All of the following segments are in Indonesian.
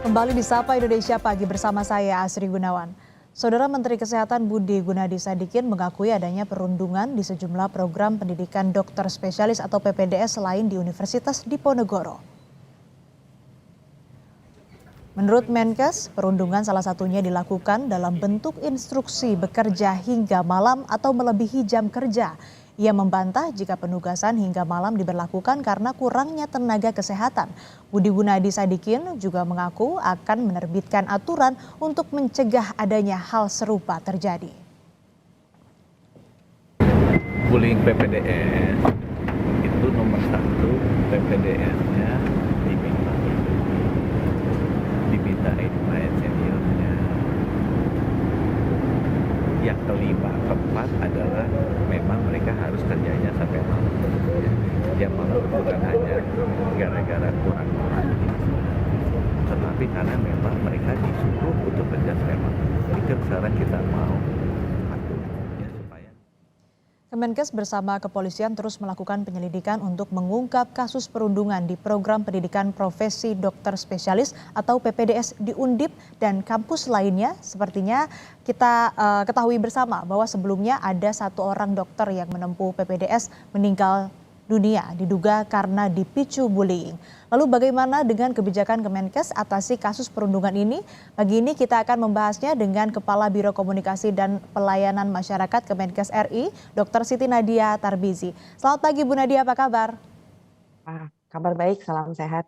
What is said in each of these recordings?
Kembali di Sapa Indonesia Pagi bersama saya Asri Gunawan. Saudara Menteri Kesehatan Budi Gunadi Sadikin mengakui adanya perundungan di sejumlah program pendidikan dokter spesialis atau PPDS selain di Universitas Diponegoro. Menurut Menkes, perundungan salah satunya dilakukan dalam bentuk instruksi bekerja hingga malam atau melebihi jam kerja. Ia membantah jika penugasan hingga malam diberlakukan karena kurangnya tenaga kesehatan. Budi Gunadi Sadikin juga mengaku akan menerbitkan aturan untuk mencegah adanya hal serupa terjadi. Bullying PPDS itu nomor satu, PPDS-nya dimintain klien seniornya. Yang kelima, keempat adalah memang mereka harus kerjanya sampai malam. Jam malam bukan hanya gara-gara kurang-kurang, tetapi karena memang mereka disuruh untuk kerja sampai malam. Itu sekarang kita mau aturnya supaya. Kemenkes bersama kepolisian terus melakukan penyelidikan untuk mengungkap kasus perundungan di program pendidikan profesi dokter spesialis atau PPDS di Undip dan kampus lainnya. Sepertinya kita ketahui bersama bahwa sebelumnya ada satu orang dokter yang menempuh PPDS meninggal dunia diduga karena dipicu bullying. Lalu bagaimana dengan kebijakan Kemenkes atasi kasus perundungan ini? Pagi ini kita akan membahasnya dengan Kepala Biro Komunikasi dan Pelayanan Masyarakat Kemenkes RI, Dr. Siti Nadia Tarbizi. Selamat pagi Bu Nadia, apa kabar? Kabar baik, salam sehat,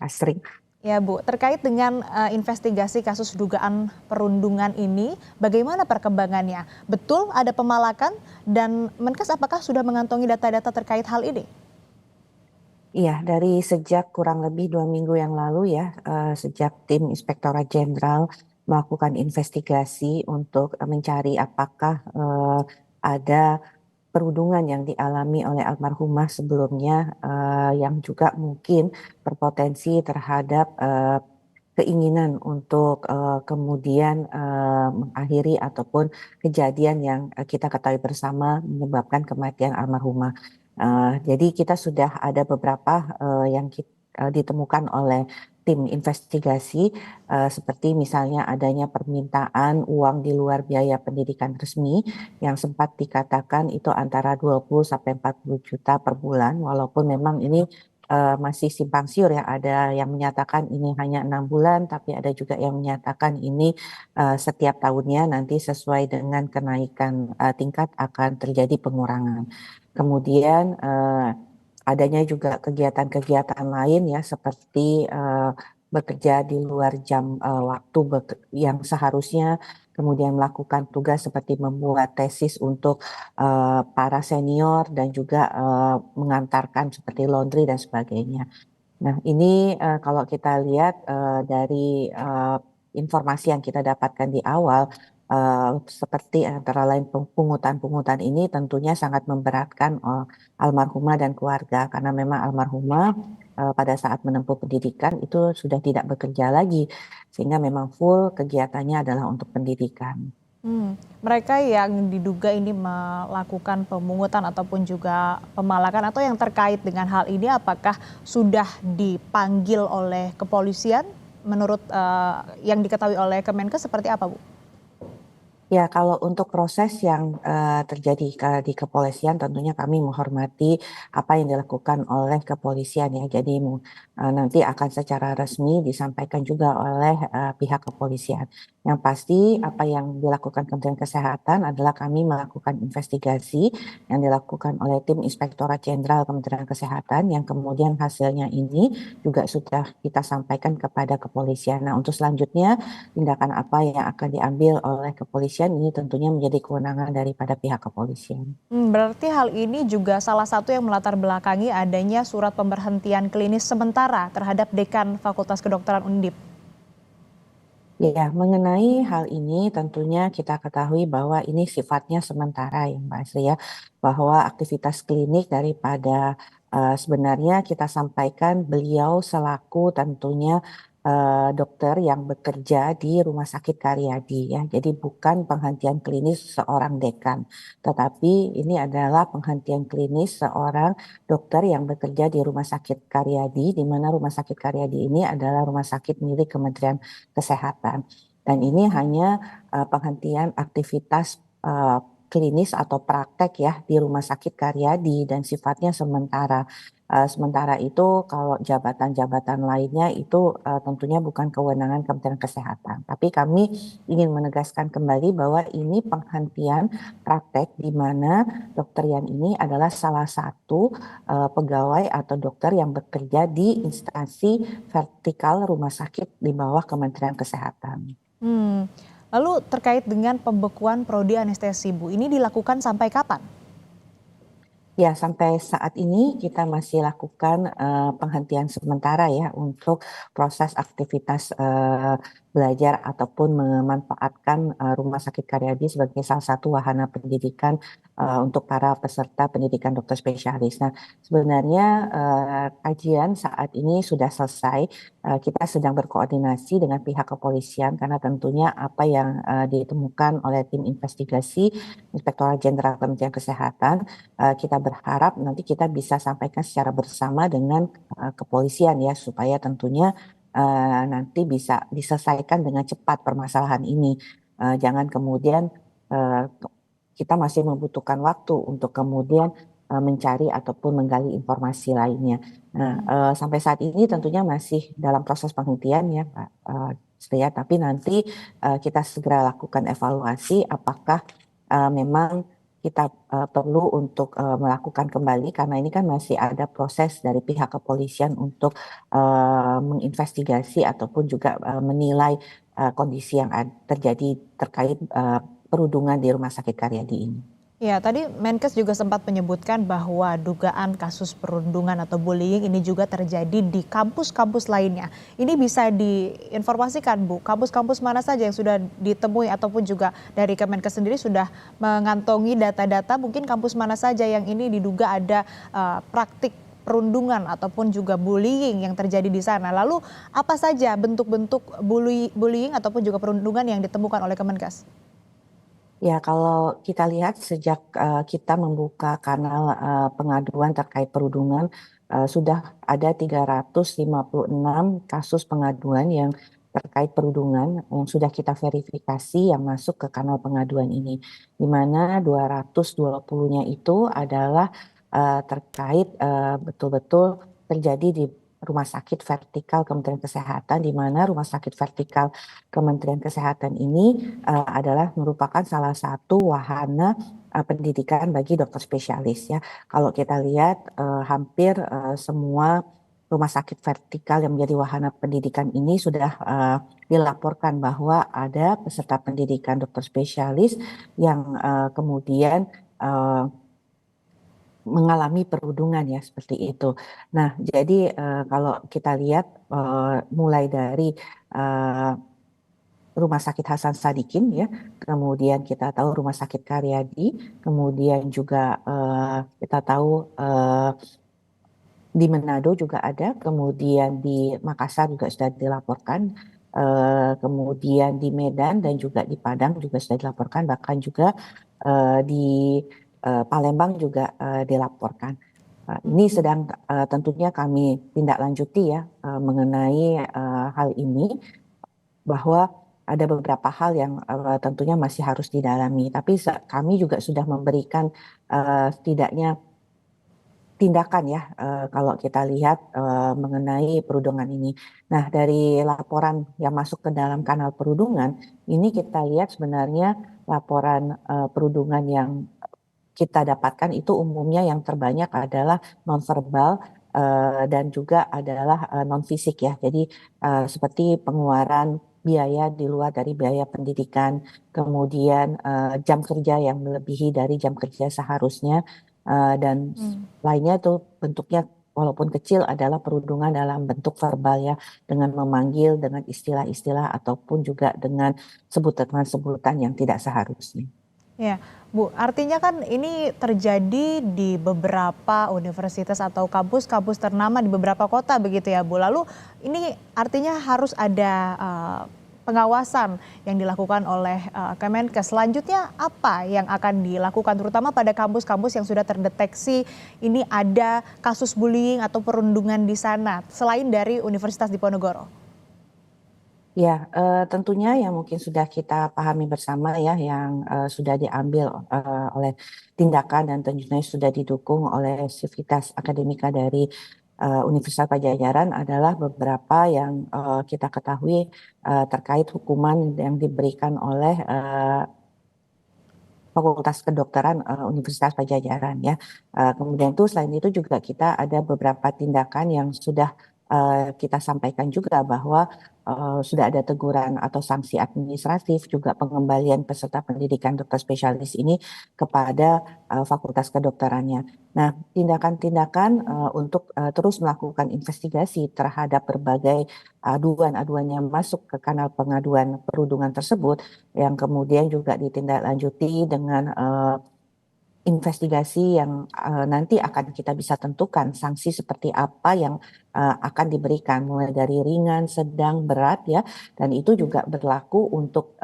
Asri. Ya Bu, terkait dengan investigasi kasus dugaan perundungan ini, bagaimana perkembangannya? Betul ada pemalakan dan Menkes apakah sudah mengantongi data-data terkait hal ini? Iya, dari sejak kurang lebih 2 minggu yang lalu ya, sejak tim Inspektorat Jenderal melakukan investigasi untuk mencari apakah ada perundungan yang dialami oleh almarhumah sebelumnya yang juga mungkin berpotensi terhadap keinginan untuk kemudian mengakhiri ataupun kejadian yang kita ketahui bersama menyebabkan kematian almarhumah. Jadi kita sudah ada beberapa yang ditemukan oleh tim investigasi seperti misalnya adanya permintaan uang di luar biaya pendidikan resmi yang sempat dikatakan itu antara 20 sampai 40 juta per bulan, walaupun memang ini masih simpang siur ya, ada yang menyatakan ini hanya 6 bulan, tapi ada juga yang menyatakan ini setiap tahunnya nanti sesuai dengan kenaikan tingkat akan terjadi pengurangan. Kemudian adanya juga kegiatan-kegiatan lain ya seperti bekerja di luar jam waktu yang seharusnya, kemudian melakukan tugas seperti membuat tesis untuk para senior dan juga mengantarkan seperti laundry dan sebagainya. Nah, ini kalau kita lihat dari informasi yang kita dapatkan di awal, seperti antara lain pungutan-pungutan ini tentunya sangat memberatkan almarhumah dan keluarga karena memang almarhumah pada saat menempuh pendidikan itu sudah tidak bekerja lagi sehingga memang full kegiatannya adalah untuk pendidikan. Mereka yang diduga ini melakukan pemungutan ataupun juga pemalakan atau yang terkait dengan hal ini apakah sudah dipanggil oleh kepolisian menurut yang diketahui oleh Kemenkes seperti apa Bu? Ya, kalau untuk proses yang terjadi di kepolisian tentunya kami menghormati apa yang dilakukan oleh kepolisian ya. Jadi nanti akan secara resmi disampaikan juga oleh pihak kepolisian. Yang pasti apa yang dilakukan Kementerian Kesehatan adalah kami melakukan investigasi yang dilakukan oleh tim Inspektorat Jenderal Kementerian Kesehatan yang kemudian hasilnya ini juga sudah kita sampaikan kepada kepolisian. Nah, untuk selanjutnya tindakan apa yang akan diambil oleh kepolisian ini tentunya menjadi kewenangan daripada pihak kepolisian. Berarti hal ini juga salah satu yang melatar belakangi adanya surat pemberhentian klinis sementara terhadap Dekan Fakultas Kedokteran Undip. Ya, mengenai hal ini tentunya kita ketahui bahwa ini sifatnya sementara ya Mbak Asri ya, bahwa aktivitas klinik daripada sebenarnya kita sampaikan beliau selaku tentunya dokter yang bekerja di Rumah Sakit Karyadi ya. Jadi bukan penghentian klinis seorang dekan, tetapi ini adalah penghentian klinis seorang dokter yang bekerja di Rumah Sakit Karyadi, di mana Rumah Sakit Karyadi ini adalah rumah sakit milik Kementerian Kesehatan. Dan ini hanya penghentian aktivitas klinis atau praktek ya di Rumah Sakit Karyadi dan sifatnya sementara. Sementara itu kalau jabatan-jabatan lainnya itu tentunya bukan kewenangan Kementerian Kesehatan. Tapi kami ingin menegaskan kembali bahwa ini penghentian praktek di mana dokter Yan ini adalah salah satu pegawai atau dokter yang bekerja di instansi vertikal rumah sakit di bawah Kementerian Kesehatan. Lalu terkait dengan pembekuan prodi anestesi, Bu, ini dilakukan sampai kapan? Ya, sampai saat ini kita masih lakukan penghentian sementara ya untuk proses aktivitas belajar ataupun memanfaatkan Rumah Sakit Karyadi sebagai salah satu wahana pendidikan untuk para peserta pendidikan dokter spesialis. Nah, sebenarnya kajian saat ini sudah selesai. Kita sedang berkoordinasi dengan pihak kepolisian karena tentunya apa yang ditemukan oleh tim investigasi Inspektorat Jenderal Kementerian Kesehatan, kita berharap nanti kita bisa sampaikan secara bersama dengan kepolisian ya, supaya tentunya nanti bisa diselesaikan dengan cepat permasalahan ini. Jangan kemudian kita masih membutuhkan waktu untuk kemudian mencari ataupun menggali informasi lainnya. Nah, sampai saat ini tentunya masih dalam proses penghentian ya, Pak Setia, tapi nanti kita segera lakukan evaluasi apakah memang kita perlu untuk melakukan kembali, karena ini kan masih ada proses dari pihak kepolisian untuk menginvestigasi ataupun juga menilai kondisi yang terjadi terkait perundungan di Rumah Sakit Karyadi ini. Ya, tadi Menkes juga sempat menyebutkan bahwa dugaan kasus perundungan atau bullying ini juga terjadi di kampus-kampus lainnya. Ini bisa diinformasikan, Bu, kampus-kampus mana saja yang sudah ditemui ataupun juga dari Kemenkes sendiri sudah mengantongi data-data mungkin kampus mana saja yang ini diduga ada praktik perundungan ataupun juga bullying yang terjadi di sana. Lalu apa saja bentuk-bentuk bullying ataupun juga perundungan yang ditemukan oleh Kemenkes? Ya, kalau kita lihat sejak kita membuka kanal pengaduan terkait perundungan, sudah ada 356 kasus pengaduan yang terkait perundungan yang sudah kita verifikasi yang masuk ke kanal pengaduan ini, di mana 220-nya itu adalah terkait betul-betul terjadi di Rumah Sakit Vertikal Kementerian Kesehatan, di mana Rumah Sakit Vertikal Kementerian Kesehatan ini adalah merupakan salah satu wahana pendidikan bagi dokter spesialis ya. Kalau kita lihat hampir semua rumah sakit vertikal yang menjadi wahana pendidikan ini sudah dilaporkan bahwa ada peserta pendidikan dokter spesialis yang kemudian mengalami perundungan ya, seperti itu. Nah, jadi kalau kita lihat mulai dari Rumah Sakit Hasan Sadikin ya, kemudian kita tahu Rumah Sakit Karyadi, kemudian juga kita tahu di Manado juga ada, kemudian di Makassar juga sudah dilaporkan, kemudian di Medan dan juga di Padang juga sudah dilaporkan, bahkan juga di Palembang juga dilaporkan. Ini sedang tentunya kami tindak lanjuti ya mengenai hal ini, bahwa ada beberapa hal yang tentunya masih harus didalami. Tapi kami juga sudah memberikan setidaknya tindakan ya kalau kita lihat mengenai perundungan ini. Nah, dari laporan yang masuk ke dalam kanal perundungan, ini kita lihat sebenarnya laporan perundungan yang kita dapatkan itu umumnya yang terbanyak adalah nonverbal dan juga adalah non fisik ya. Jadi seperti pengeluaran biaya di luar dari biaya pendidikan, kemudian jam kerja yang melebihi dari jam kerja seharusnya, dan lainnya itu bentuknya walaupun kecil adalah perundungan dalam bentuk verbal ya, dengan memanggil dengan istilah-istilah ataupun juga dengan sebutan-sebutan yang tidak seharusnya. Ya, Bu, artinya kan ini terjadi di beberapa universitas atau kampus-kampus ternama di beberapa kota begitu ya, Bu. Lalu ini artinya harus ada pengawasan yang dilakukan oleh Kemenkes. Selanjutnya apa yang akan dilakukan terutama pada kampus-kampus yang sudah terdeteksi ini ada kasus bullying atau perundungan di sana selain dari Universitas Diponegoro? Ya, tentunya yang mungkin sudah kita pahami bersama ya, yang sudah diambil oleh tindakan dan tentunya sudah didukung oleh sivitas akademika dari Universitas Padjadjaran adalah beberapa yang kita ketahui terkait hukuman yang diberikan oleh Fakultas Kedokteran Universitas Padjadjaran ya. Kemudian itu selain itu juga kita ada beberapa tindakan yang sudah kita sampaikan juga bahwa sudah ada teguran atau sanksi administratif juga pengembalian peserta pendidikan dokter spesialis ini kepada Fakultas Kedokterannya. Nah, tindakan-tindakan untuk terus melakukan investigasi terhadap berbagai aduan-aduan yang masuk ke kanal pengaduan perundungan tersebut yang kemudian juga ditindaklanjuti dengan investigasi yang nanti akan kita bisa tentukan sanksi seperti apa yang akan diberikan mulai dari ringan, sedang, berat ya, dan itu juga berlaku untuk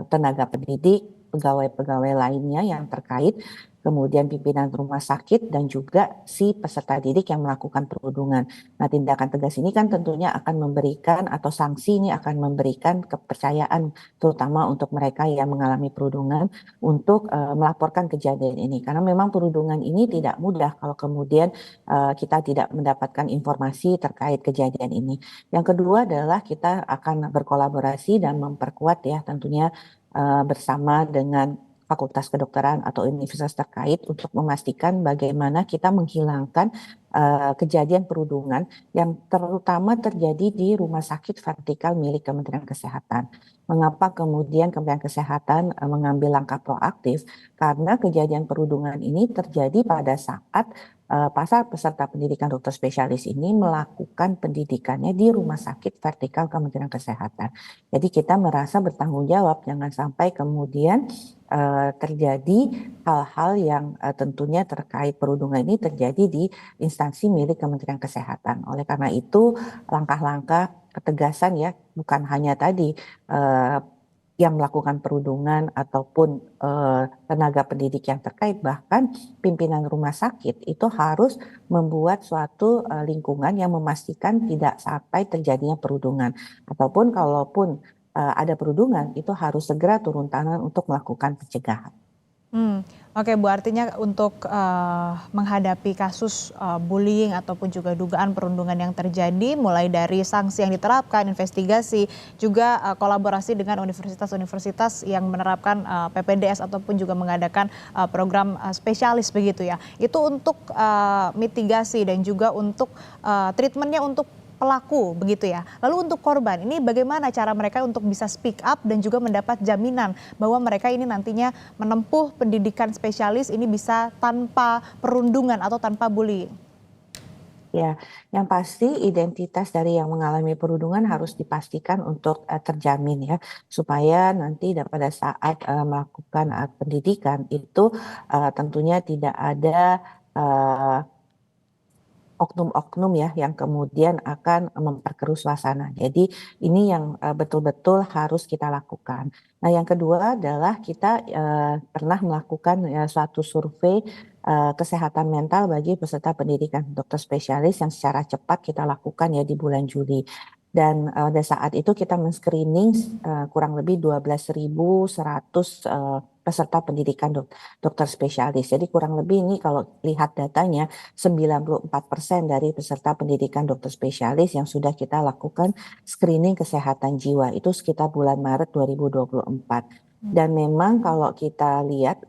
tenaga pendidik, pegawai-pegawai lainnya yang terkait, kemudian pimpinan rumah sakit dan juga si peserta didik yang melakukan perundungan. Nah, tindakan tegas ini kan tentunya akan memberikan atau sanksi ini akan memberikan kepercayaan terutama untuk mereka yang mengalami perundungan untuk melaporkan kejadian ini karena memang perundungan ini tidak mudah kalau kemudian kita tidak mendapatkan informasi terkait kejadian ini. Yang kedua adalah kita akan berkolaborasi dan memperkuat ya tentunya bersama dengan Fakultas Kedokteran atau universitas terkait untuk memastikan bagaimana kita menghilangkan kejadian perundungan yang terutama terjadi di rumah sakit vertikal milik Kementerian Kesehatan. Mengapa kemudian Kementerian Kesehatan mengambil langkah proaktif? Karena kejadian perundungan ini terjadi pada saat pasar peserta pendidikan dokter spesialis ini melakukan pendidikannya di rumah sakit vertikal Kementerian Kesehatan. Jadi kita merasa bertanggung jawab, jangan sampai kemudian terjadi hal-hal yang tentunya terkait perundungan ini terjadi di instansi milik Kementerian Kesehatan. Oleh karena itu langkah-langkah ketegasan ya bukan hanya tadi yang melakukan perundungan ataupun tenaga pendidik yang terkait, bahkan pimpinan rumah sakit itu harus membuat suatu lingkungan yang memastikan tidak sampai terjadinya perundungan ataupun kalaupun ada perundungan itu harus segera turun tangan untuk melakukan pencegahan. Oke Bu, artinya untuk menghadapi kasus bullying ataupun juga dugaan perundungan yang terjadi, mulai dari sanksi yang diterapkan, investigasi, juga kolaborasi dengan universitas-universitas yang menerapkan PPDS ataupun juga mengadakan program spesialis begitu ya. Itu untuk mitigasi dan juga untuk treatmentnya untuk pelaku begitu ya. Lalu untuk korban ini bagaimana cara mereka untuk bisa speak up dan juga mendapat jaminan bahwa mereka ini nantinya menempuh pendidikan spesialis ini bisa tanpa perundungan atau tanpa bullying? Ya, yang pasti identitas dari yang mengalami perundungan harus dipastikan untuk terjamin ya, supaya nanti pada saat melakukan pendidikan itu tentunya tidak ada oknum-oknum ya yang kemudian akan memperkeruh suasana. Jadi ini yang betul-betul harus kita lakukan. Nah, yang kedua adalah kita pernah melakukan suatu survei kesehatan mental bagi peserta pendidikan dokter spesialis yang secara cepat kita lakukan ya di bulan Juli. Dan pada saat itu kita men-screening kurang lebih 12.100 peserta pendidikan dokter spesialis. Jadi kurang lebih ini kalau lihat datanya 94% dari peserta pendidikan dokter spesialis yang sudah kita lakukan screening kesehatan jiwa itu sekitar bulan Maret 2024. Dan memang kalau kita lihat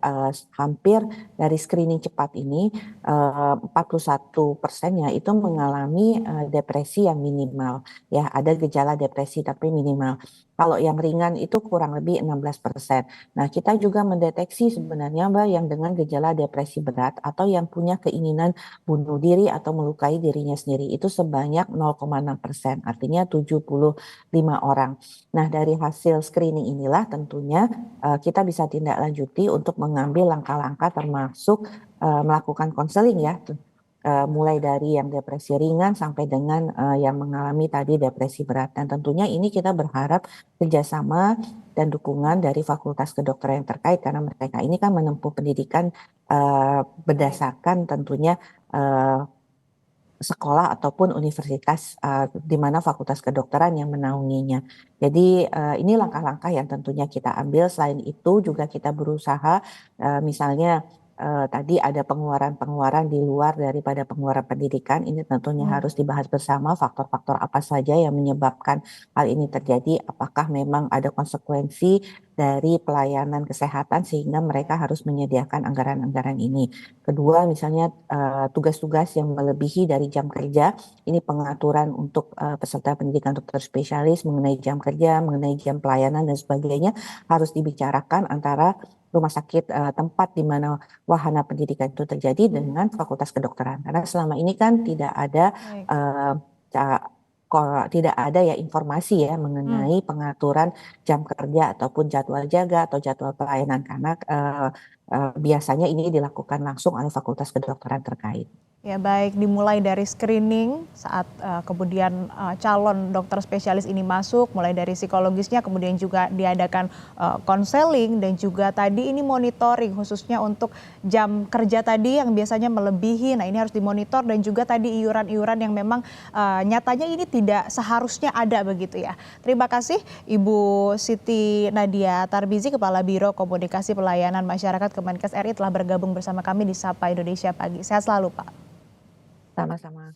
hampir dari screening cepat ini 41%-nya itu mengalami depresi yang minimal. Ya, ada gejala depresi tapi minimal. Kalau yang ringan itu kurang lebih 16%. Nah, kita juga mendeteksi sebenarnya Mbak yang dengan gejala depresi berat atau yang punya keinginan bunuh diri atau melukai dirinya sendiri itu sebanyak 0,6%, artinya 75 orang. Nah, dari hasil screening inilah tentunya kita bisa tindak lanjuti untuk mengambil langkah-langkah termasuk melakukan konseling ya, mulai dari yang depresi ringan sampai dengan yang mengalami tadi depresi berat. Dan tentunya ini kita berharap kerjasama dan dukungan dari Fakultas Kedokteran yang terkait karena mereka ini kan menempuh pendidikan berdasarkan tentunya sekolah ataupun universitas di mana Fakultas Kedokteran yang menaunginya. Jadi ini langkah-langkah yang tentunya kita ambil. Selain itu juga kita berusaha misalnya tadi ada pengeluaran-pengeluaran di luar daripada pengeluaran pendidikan. Ini tentunya harus dibahas bersama faktor-faktor apa saja yang menyebabkan hal ini terjadi. Apakah memang ada konsekuensi dari pelayanan kesehatan sehingga mereka harus menyediakan anggaran-anggaran ini. Kedua, misalnya tugas-tugas yang melebihi dari jam kerja, ini pengaturan untuk peserta pendidikan dokter spesialis mengenai jam kerja, mengenai jam pelayanan dan sebagainya harus dibicarakan antara rumah sakit tempat di mana wahana pendidikan itu terjadi dengan Fakultas Kedokteran. Karena selama ini kan tidak ada tidak ada ya informasi ya mengenai pengaturan jam kerja ataupun jadwal jaga atau jadwal pelayanan karena biasanya ini dilakukan langsung oleh Fakultas Kedokteran terkait. Ya baik, dimulai dari screening saat kemudian calon dokter spesialis ini masuk, mulai dari psikologisnya, kemudian juga diadakan konseling dan juga tadi ini monitoring khususnya untuk jam kerja tadi yang biasanya melebihi. Nah ini harus dimonitor dan juga tadi iuran-iuran yang memang nyatanya ini tidak seharusnya ada begitu ya. Terima kasih Ibu Siti Nadia Tarbizi, Kepala Biro Komunikasi Pelayanan Masyarakat Kemenkes RI telah bergabung bersama kami di Sapa Indonesia Pagi. Sehat selalu Pak. Sama-sama.